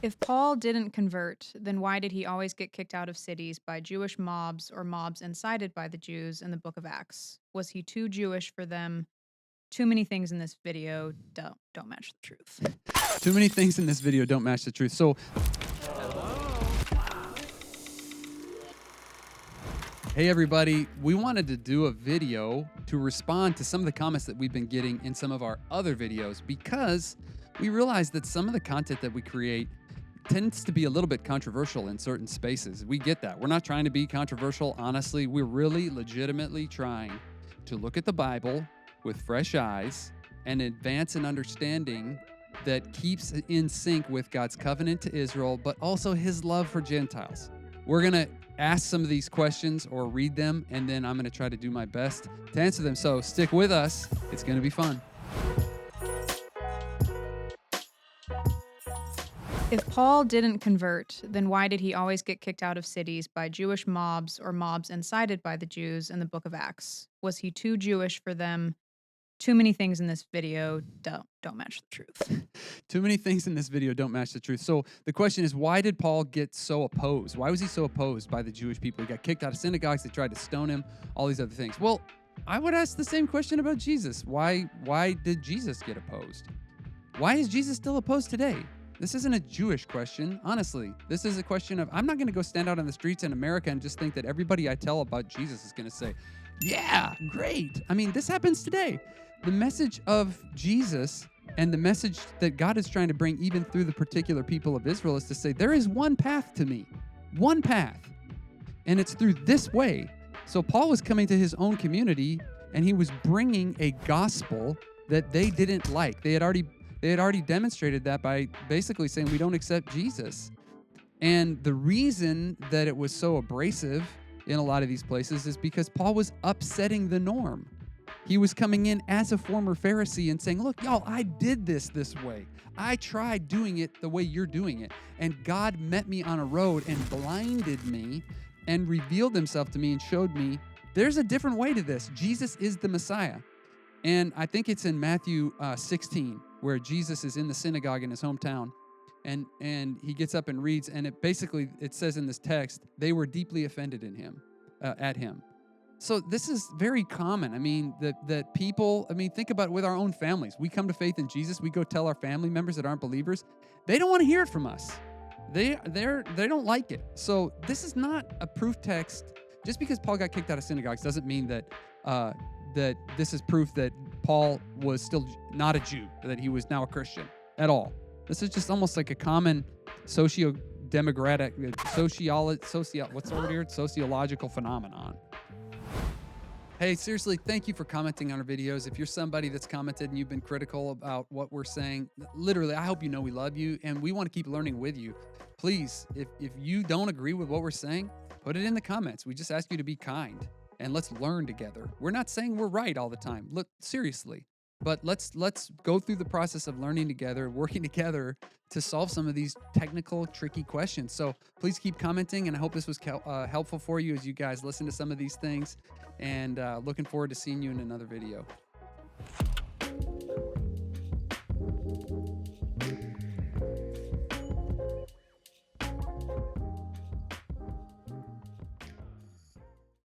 If Paul didn't convert, then why did he always get kicked out of cities by Jewish mobs or mobs incited by the Jews in the book of Acts? Was he too Jewish for them? Too many things in this video don't match the truth. Too many things in this video don't match the truth. So, hey everybody, we wanted to do a video to respond to some of the comments that we've been getting in some of our other videos because we realized that some of the content that we create tends to be a little bit controversial in certain spaces. We get that. We're not trying to be controversial. Honestly, we're really legitimately trying to look at the Bible with fresh eyes and advance an understanding that keeps in sync with God's covenant to Israel, but also his love for Gentiles. We're going to ask some of these questions or read them, and then I'm going to try to do my best to answer them. So stick with us. It's going to be fun. If Paul didn't convert, then why did he always get kicked out of cities by Jewish mobs or mobs incited by the Jews in the book of Acts? Was he too Jewish for them? Too many things in this video don't match the truth. Too many things in this video don't match the truth. So the question is, why did Paul get so opposed? Why was he so opposed by the Jewish people? He got kicked out of synagogues. They tried to stone him, all these other things. Well, I would ask the same question about Jesus. Why did Jesus get opposed? Why is Jesus still opposed today? This isn't a Jewish question, honestly. This is a question of, I'm not going to go stand out on the streets in America and just think that everybody I tell about Jesus is going to say, yeah, great. I mean, this happens today. The message of Jesus and the message that God is trying to bring even through the particular people of Israel is to say, there is one path to me, one path, and it's through this way. So Paul was coming to his own community and he was bringing a gospel that they didn't like. They had already demonstrated that by basically saying, we don't accept Jesus. And the reason that it was so abrasive in a lot of these places is because Paul was upsetting the norm. He was coming in as a former Pharisee and saying, look, y'all, I did this way. I tried doing it the way you're doing it. And God met me on a road and blinded me and revealed himself to me and showed me there's a different way to this. Jesus is the Messiah. And I think it's in Matthew 16 where Jesus is in the synagogue in his hometown. And he gets up and reads, and it says in this text, they were deeply offended at him. So this is very common. I mean, that people, think about it with our own families. We come to faith in Jesus. We go tell our family members that aren't believers. They don't want to hear it from us. They don't like it. So this is not a proof text. Just because Paul got kicked out of synagogues doesn't mean that that this is proof that Paul was still not a Jew, that he was now a Christian at all. This is just almost like a common sociological phenomenon. Hey, seriously, thank you for commenting on our videos. If you're somebody that's commented and you've been critical about what we're saying, literally, I hope you know we love you and we want to keep learning with you. Please, if you don't agree with what we're saying, put it in the comments. We just ask you to be kind and let's learn together. We're not saying we're right all the time. Look, seriously. But let's go through the process of learning together, working together to solve some of these technical, tricky questions. So please keep commenting, and I hope this was helpful for you as you guys listen to some of these things. And looking forward to seeing you in another video.